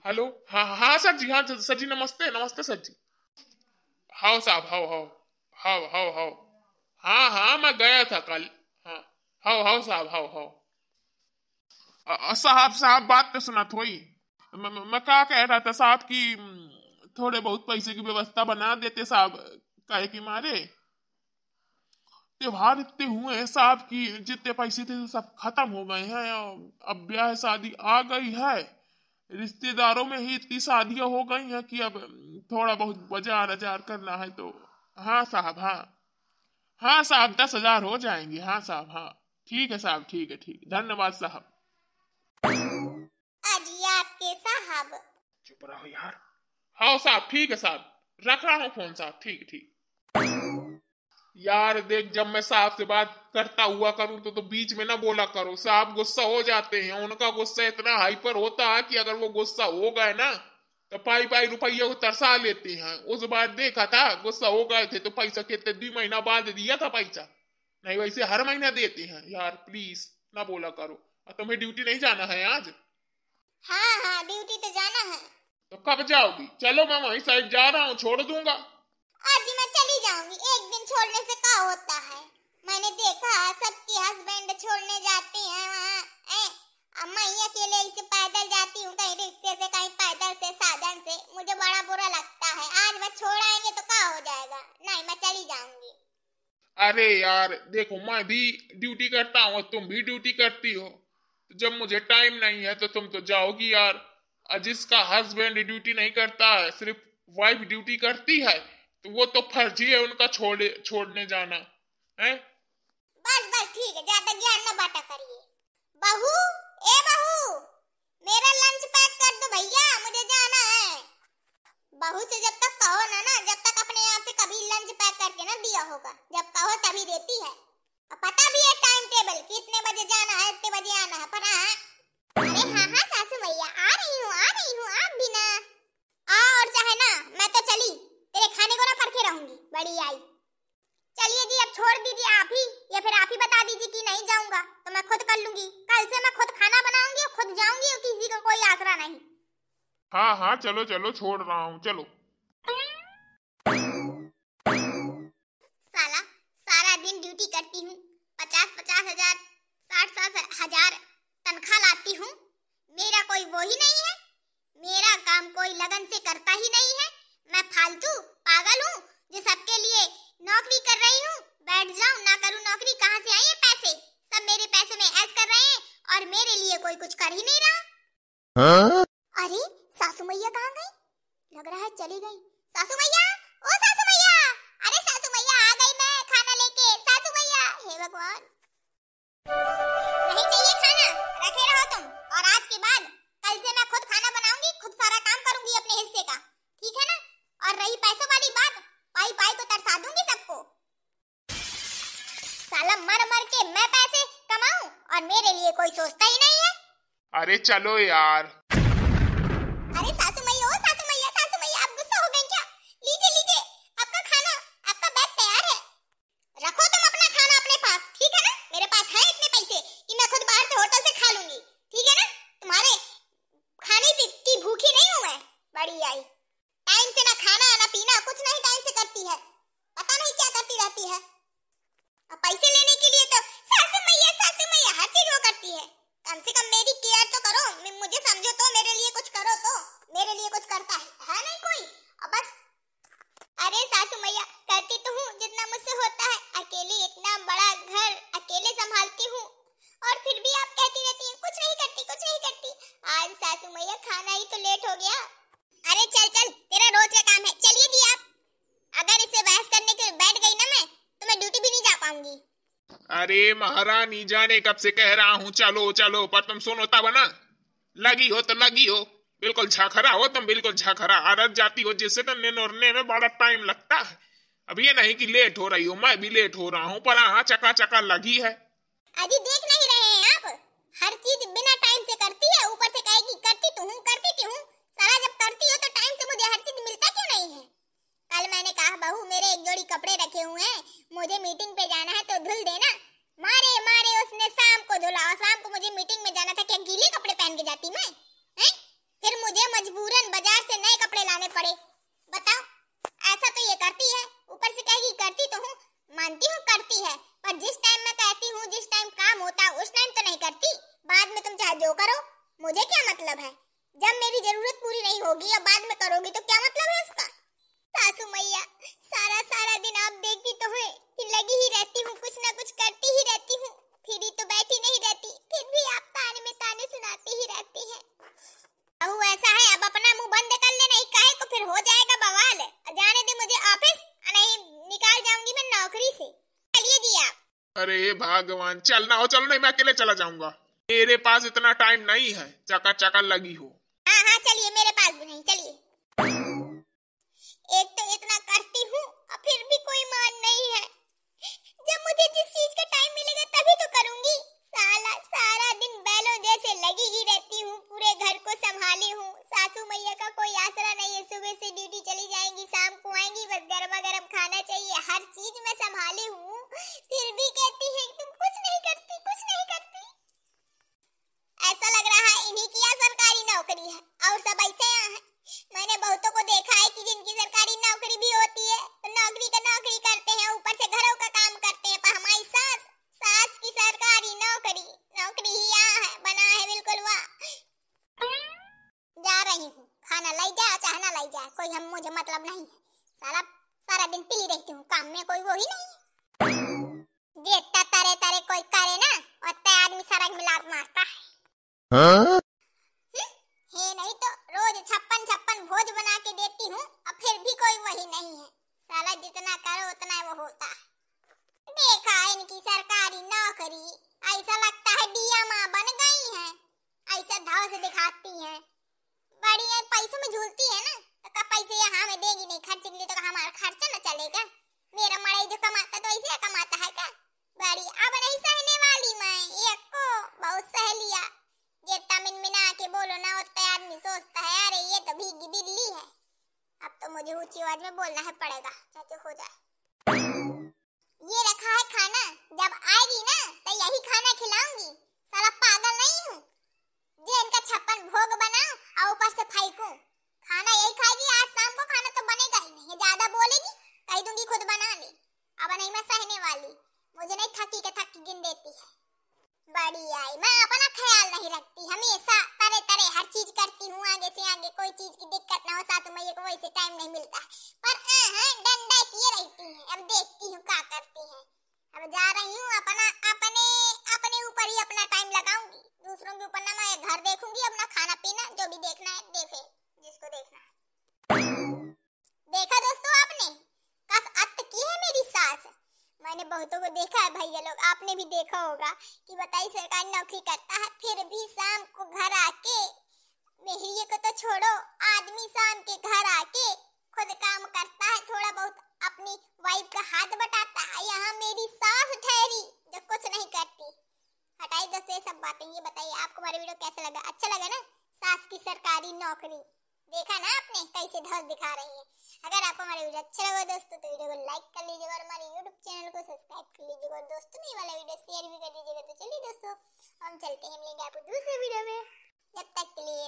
Hello. हाँ हाँ sir जी, हाँ सर जी, नमस्ते नमस्ते सर जी। हाओ साहब, हाओ हाओ। हाओ हाओ हाओ। हाँ हाँ मैं गया था कल। हाँ। हाओ हाओ साहब, हाओ हाओ। साहब साहब बात तो सुना थोड़ी। मैं क्या कह रहा था साहब कि थोड़े बहुत पैसे की व्यवस्था बना देते साहब, काहे की मारे त्योहार इतने हुए हैं साहब कि जितने पैसे थे सब खत्म हो गए हैं। अब ब्याह शादी आ गई है, रिश्तेदारों में ही इतनी शादियां हो गई हैं कि अब थोड़ा बहुत बाजार अजार करना है तो। हाँ साहब, हाँ। हाँ साहब 10,000 हो जाएंगे, हाँ साहब, हाँ। ठीक है साहब, ठीक है, ठीक है, धन्यवाद साहब। अजी आपके साहब। चुप रहो यार। हाँ साहब, ठीक है साहब, रख रहा हूँ फोन साहब, ठीक ठीक। यार देख, जब मैं साहब से बात करता हुआ करूं तो बीच में ना बोला करो, साहब गुस्सा हो जाते हैं। उनका गुस्सा इतना हाइपर होता है कि अगर वो गुस्सा हो गए ना तो पाई पाई रुपये को तरसा लेते हैं। उस बार देखा था गुस्सा हो गए थे तो पैसा कितने 2 महीना बाद दिया था पैसा। नहीं वैसे हर महीना देते हैं यार, प्लीज ना बोला करो। और तुम्हें ड्यूटी नहीं जाना है आज? हाँ हाँ ड्यूटी तो जाना है। तो कब जाओगी? चलो मैं वहीं साइड जा रहा हूँ, छोड़ दूंगा। आज मैं चली जाऊंगी, एक दिन छोड़ने से क्या होता है। मैंने देखा सबके हस्बैंड छोड़ने जाते हैं वहाँ। मैं ही अकेले इसे पैदल जाती हूँ, कहीं रिक्शे से कहीं पैदल से साधन से। मुझे बड़ा बुरा लगता है। आज मैं छोड़ आएंगे तो क्या हो जाएगा। नहीं मैं चली जाऊंगी। अरे यार देखो, मैं भी ड्यूटी करता हूँ, तुम भी ड्यूटी करती हो। तो जब मुझे टाइम नहीं है तो तुम तो जाओगी यार। और जिसका हस्बैंड ड्यूटी नहीं करता है, सिर्फ वाइफ ड्यूटी करती है, तो वो तो फर्जी है उनका छोड़ने जाना है। बस बस ठीक है, ज्यादा ज्ञान न बांटा करिए। बहू, ए बहू, मेरा लंच पैक कर दो भैया, मुझे जाना है। बहू से जब तक कहो ना जब तक अपने आप से कभी लंच पैक करके ना दिया होगा। जब कहो तभी देती है। और पता भी है टाइम टेबल कि इतने बजे जाना है, इतने बजे आना है। पर अरे हाँ हाँ सासू मैया, आ रही हूँ, आप भी ना आ। और चाहे ना मैं तो चली, तेरे खाने को ना परखे रहूंगी। बड़ी आई। चलिए जी, अब छोड़ दीजिए आप ही, या फिर आप ही बता दीजिए कि नहीं जाऊंगा तो मैं खुद कर लूंगी। कल से मैं खुद खाना बनाऊंगी और खुद जाऊंगी और किसी का कोई आसरा नहीं। हाँ हाँ चलो चलो, छोड़ रहा हूँ, चलो। साला सारा दिन ड्यूटी करती हूँ, 50-50 हजार 60-60 हजार तनख्वाह लाती हूँ। मेरा कोई वो ही नहीं है। मेरा काम कोई लगन से करता ही नहीं है। मैं फालतू पागल हूँ जो सबके लिए नौकरी कर रही हूँ। बैठ जाऊँ ना करूँ नौकरी, कहाँ से आए ये पैसे? सब मेरे पैसे में ऐश कर रहे हैं और मेरे लिए कोई कुछ कर ही नहीं रहा। हाँ? अरे सासू मैया कहाँ गई? लग रहा है चली गई। सासू मैया, ओ सासू मैया, अरे सासू मैया आ गई, मैं खाना लेके। सासू मैया, हे भगवान। नहीं चाहिए खाना, रखे रहो तुम। और आज के बाद कल से मैं खुद खाना बनाऊंगी, खुद सारा काम करूंगी अपने हिस्से का, ठीक है ना? और रही पैसों वाली बात, पाई पाई तो तरसा दूंगी सबको। साला मर मर के मैं पैसे कमाऊं और मेरे लिए कोई सोचता ही नहीं है। अरे चलो यार। अरे सासू मैया, ओ सासू मैया, आप गुस्सा हो गई क्या? लीजिए लीजिए, आपका खाना, आपका बैग तैयार है। रखो तुम अपना खाना अपने पास, ठीक है ना? मेरे पास है इतने पैसे कि मैं खुद बाहर से होटल से खा लूंगी, ठीक है ना? तुम्हारे खाने की भूखी नहीं हूं मैं। बड़ी आई, टाइम से ना खाना ना पीना, कुछ नहीं टाइम से करती है। पता नहीं क्या करती रहती है। और पैसे लेने के लिए तो सासू मैया हर चीज वो करती है। कम से कम मेरी केयर तो करो, मुझे समझो तो, मेरे लिए कुछ करो तो। मेरे लिए कुछ करता है नहीं कोई। और बस, अरे सासू मैया करती तो हूँ जितना मुझसे होता है। अकेले इतना बड़ा घर अकेले संभालती हूँ और फिर भी आप कहती रहती हैं कुछ नहीं करती, कुछ नहीं करती। आज सासू मैया खाना ही तो लेट हो गया। अरे चल चल, तेरा रोज का काम है, चलिए जी आप। अगर इससे बहस करने के बैठ गई ना मैं, तो मैं ड्यूटी भी नहीं जा पाऊंगी। अरे महारानी, जाने कब से कह रहा हूँ चलो चलो, पर तुम सुनो तब ना। लगी हो तो लगी हो, बिल्कुल झाखरा हो तुम, बिल्कुल झाखरा। आदत जाती हो जिससे तो निर्णय में बड़ा टाइम लगता है। अब ये नहीं कि लेट हो रही हो, मैं भी लेट हो रहा हूँ, पर हाँ चका चका लगी है। अजी देख नहीं रहे हैं आप? हर चीज बिना टाइम से करती है, ऊपर से कहेगी करती तो हूँ। सारा जब करती हो तो टाइम से मुझे हर चीज मिलता क्यों नहीं है? कल मैंने कहा बहू मेरे एक जोड़ी कपड़े रखे हुए हैं, मुझे मीटिंग पे जाना है तो धुल देना। मारे मारे उसने शाम को धुला और शाम को मुझे मीटिंग में जाना था। क्या गीले कपड़े पहन के जाती मैं? हैं? फिर मुझे मजबूरन बाजार से नए कपड़े लाने पड़े। बताओ, ऐसा तो ये करती है, ऊपर से कहेगी करती तो हूँ, मानती हूँ करती है, पर जिस टाइम मैं कहती हूँ, जिस टाइम काम होता है उस टाइम तो नहीं करती। बाद में तुम चाहे जो करो, मुझे क्या मतलब है? जब मेरी जरूरत पूरी नहीं होगी और बाद में करोगी तो क्या मतलब है उसका? सासू मैया, सारा सारा दिन आप देखती तो हैं कि लगी ही रहती हूँ, कुछ ना कुछ करती ही रहती हूँ, फ्री तो बैठी नहीं रहती, फिर भी आप ताने में ताने सुनाती ही रहती हैं। बहू ऐसा है, अब अपना मुंह बंद कर ले, नहीं काहे को फिर हो जाएगा बवाल। जाने दे मुझे ऑफिस, नहीं निकाल जाऊंगी मैं नौकरी से। चलिए जी आप। अरे भगवान, चलना हो चलो, नहीं मैं अकेले चला जाऊंगा, मेरे पास इतना टाइम नहीं है, चका चका लगी हो। हाँ हाँ चलिए, मेरे पास भी नहीं, चलिए। एक तो इतना करती हूँ और फिर भी कोई मान नहीं है। जब मुझे जिस चीज का टाइम मिलेगा तभी तो करूंगी। साला सारा दिन बैलों जैसे लगी ही रहती हूँ, पूरे घर को संभाली हूँ। सासू मैया का कोई आसरा नहीं है, सुबह से ड्यूटी चली जाएंगी, शाम को आएंगी, बस गर्मा गर्म खाना चाहिए, हर चीज मैं संभाली हूँ, फिर भी कहती है तुम कुछ नहीं करती, कुछ नहीं करती। ऐसा लग रहा है इन्हीं की यहाँ सरकारी नौकरी है और सब ऐसे यहाँ है। मैंने बहुतों को देखा है कि जिनकी सरकारी नौकरी भी होती है तो नौकरी का नौकरी करते हैं, ऊपर से घरों का काम करते हैं, पर हमारी सास की सरकारी नौकरी ही यहाँ है, बना है बिल्कुल वाह। जा रही हूँ, खाना लाई जाए चाहे ना लाई जाए, कोई हम मुझे मतलब नहीं है। सारा दिन पिली रहती हूँ, काम में कोई वो ही नहीं है। जेता तारे तारे कोई करे ना, और तय आदमी सड़क में लात मारता है। है नहीं तो रोज 56 भोज बना के देती हूँ और फिर भी कोई वही नहीं है। साला जितना करो उतना वो होता है। देखा इनकी सरकारी नौकरी, ऐसा लगता है डिया माँ बन गई हैं, ऐसा धाव से दिखाती हैं। बड़ी है, पैसों में झूलती है ना, तो का पैसे यहाँ में देगी नहीं खर्च के लिए, तो हमारा खर्चा न चलेगा। मेरा मड़ाई जो कमाता तो ऐसे कमाता है क्या? बड़ी अब नहीं सहने वाली मैं, एक को बहुत सह लिया। जितना मिनमिना के बोलो ना उतना आदमी सोचता है अरे ये तो भीगी बिल्ली है। अब तो मुझे ऊंची आवाज में बोलना है पड़ेगा, चाहे हो जाए। ये रखा है खाना, जब आएगी ना तो यही खाना खिलाऊंगी। साला पागल नहीं हूँ जे इनका 56 भोग बनाऊं और ऊपर से फेंकूं। खाना यही खाएगी, आज शाम को खाना तो बनेगा ही नहीं। ये ज्यादा बोलेगी कह दूंगी खुद बना ले। अब नहीं मैं सहने वाली, मुझे नहीं थकी के थकी गिन देती है। बड़ी आई, मैं अपना ख्याल नहीं रखती, हमेशा तरह तरह हर चीज करती हूँ, आगे से आगे कोई चीज की दिक्कत ना हो। सासू मैया को वैसे टाइम नहीं मिलता है, पर डंडा किए रहती हैं। अब देखती हूँ क्या करती हैं। अब जा रही हूँ, अपने ऊपर ही अपना टाइम लगाऊंगी, दूसरों के ऊपर ना। मैं घर देखूंगी, अपना खाना पीना जो भी देखना है देखे, जिसको देखना है। देखा दोस्तों आपने, कस अत की है मेरी सास। मैंने बहुतों को देखा है भैया लोग, आपने भी देखा होगा कि बताइए सरकारी नौकरी करता है, फिर भी शाम को घर आके, मेहरिए को तो छोड़ो, आदमी शाम के घर आके खुद काम करता है, थोड़ा बहुत अपनी वाइफ का हाथ बटाता है। यहाँ मेरी सास ठहरी जो कुछ नहीं करती। हटाइए दोस्तों ये सब बातें। ये बताइए आपको हमारा वीडियो कैसा लगा? अच्छा लगा ना? सास की सरकारी नौकरी देखा ना आपने, कैसे धौस दिखा रही है। अगर आपको हमारा वीडियो अच्छा लगा दोस्तों तो वीडियो को लाइक कर लीजिएगा और हमारे YouTube चैनल को सब्सक्राइब कर लीजिएगा, और दोस्तों ये वाला वीडियो शेयर भी कर दीजिएगा। तो चलिए दोस्तों हम चलते हैं, मिलेंगे आपको दूसरे वीडियो में, जब तक के लिए